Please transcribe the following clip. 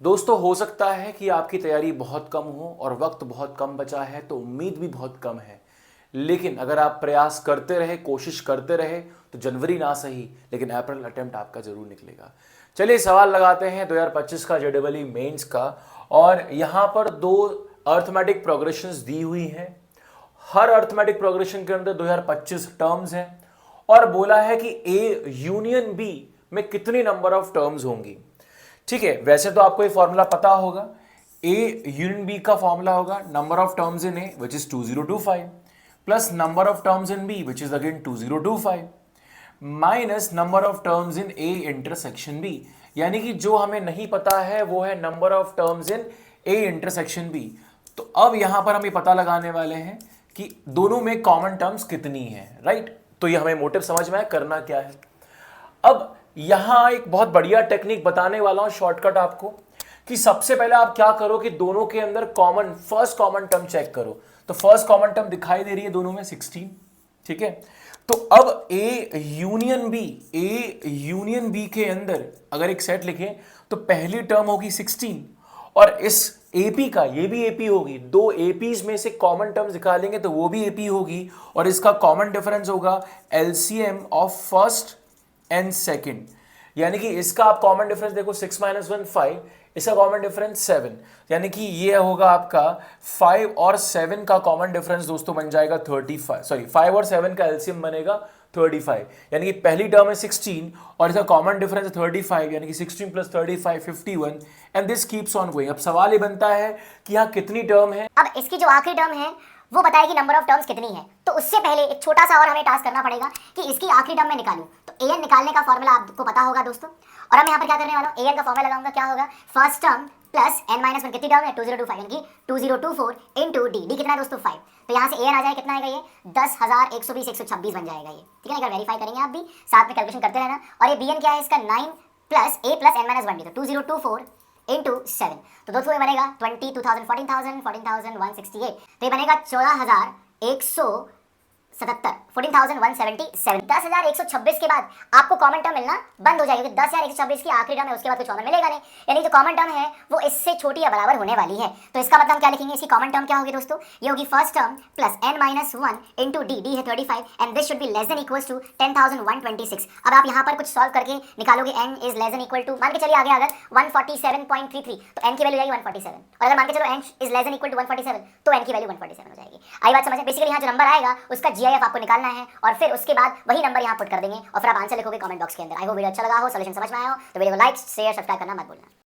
दोस्तों, हो सकता है कि आपकी तैयारी बहुत कम हो और वक्त बहुत कम बचा है, तो उम्मीद भी बहुत कम है। लेकिन अगर आप प्रयास करते रहे, कोशिश करते रहे, तो जनवरी ना सही लेकिन अप्रैल अटेम्प्ट आपका जरूर निकलेगा। चलिए सवाल लगाते हैं 2025 का जेईई मेंस का। और यहां पर दो अर्थमेटिक प्रोग्रेशंस दी हुई हैं। हर अर्थमेटिक प्रोग्रेशन के अंदर 2025 टर्म्स हैं और बोला है कि ए यूनियन बी में कितनी नंबर ऑफ टर्म्स होंगी। ठीक है, वैसे तो आपको ये फॉर्मूला पता होगा। ए यूनियन बी का फॉर्मूला होगा number of terms in A which is 2025 plus number of terms in B which is again 2025 minus number of terms in A intersection B. यानी कि जो हमें नहीं पता है वो है number of terms in A intersection B. तो अब यहां पर हम ये पता लगाने वाले हैं कि दोनों में कॉमन टर्म्स कितनी है। राइट, तो ये हमें मोटिव समझ में आया करना क्या है। अब यहां एक बहुत बढ़िया टेक्निक बताने वाला हूं, शॉर्टकट आपको, कि सबसे पहले आप क्या करो कि दोनों के अंदर common first common term check करो। तो फर्स्ट कॉमन टर्म दिखाई दे रही है दोनों में 16। ठीक है, तो अब ए यूनियन बी के अंदर अगर एक सेट लिखें तो पहली टर्म होगी 16 और इस एपी का ये भी एपी होगी। दो एपीज में से कॉमन टर्म्स निकालेंगे तो वो भी एपी होगी और इसका कॉमन डिफरेंस होगा LCM of first and second. यानी कि इसका आप कॉमन डिफरेंस देखो 6 माइनस 1 5, इसका कॉमन डिफरेंस 7। यानी कि ये होगा आपका 5 और 7 का कॉमन डिफरेंस दोस्तों बन जाएगा 35। सॉरी, 5 और 7 का एलसीएम बनेगा 35। यानी कि पहली टर्म है 16 और इसका कॉमन डिफरेंस है 35। यानी कि 16 plus 35 51 and this keeps on going. अब सवाल ये बनता है कि यहाँ कितनी टर्म है। अब इसकी जो आखिरी टर्म है वो बताएगी नंबर ऑफ टर्म्स कितनी है। तो उससे पहले एक छोटा सा और हमें टास्क करना पड़ेगा कि इसकी आखिरी टर्म में निकालूं। तो एन निकालने का फॉर्मूला आपको पता होगा दोस्तों। और हम यहाँ पर क्या करने वाला हूँ, एन का फॉर्मूला लगाऊंगा, क्या होगा, first term plus n minus 1 कितनी टर्म है 2025, यानी कि 2024 इंटू डी। डी कितना है दोस्तों 5। तो यहाँ से एन आ जाए कितना आएगा, ये 10,120 126 बन जाएगा ये। ठीक है, अगर वेरीफाई करेंगे आप भी, साथ में कैलकुलेशन करते रहना। और ये बी एन क्या है इसका 9 प्लस ए प्लस एन माइनस 1 डी, तो 2024 इंटू 7। तो दोस्तों ये बनेगा 20 2000 14,000 14,168। तो ये बनेगा 14,177 14,177। 10,126 के बाद आपको कॉमन टर्म मिलना बंद हो जाएगी। 10,126 की आखिरी टर्म है, उसके बाद कुछ कॉमन मिलेगा नहीं। यानी जो कॉमन टर्म है वो इससे छोटी या बराबर होने वाली है। तो इसका मतलब क्या लिखेंगे, इसकी कॉमन टर्म क्या होगी दोस्तों, ये होगी first term plus n minus 1 into D. D है 35 and this should be less than equals to 10,126। अब आप यहाँ पर कुछ सॉल्व करके निकालोगे n is less than equal to, मान के चलिए आगे अगर 147.33, तो n की वैल्यू जाएगी 147। और अगर मान के चलो n is less than equal to 147, तो n की वैल्यू 147 हो जाएगी। आई बात समझ में। बेसिकली यहाँ जो नंबर आएगा उसका जीआईएफ आपको निकालना है और फिर उसके बाद वही नंबर यहाँ पुट कर देंगे और फिर आप आंसर लिखोगे कमेंट बॉक्स के अंदर। आई होप वीडियो अच्छा लगा हो, सॉल्यूशन समझ में आया हो, तो वीडियो को लाइक शेयर सब्सक्राइब करना मत भूलना।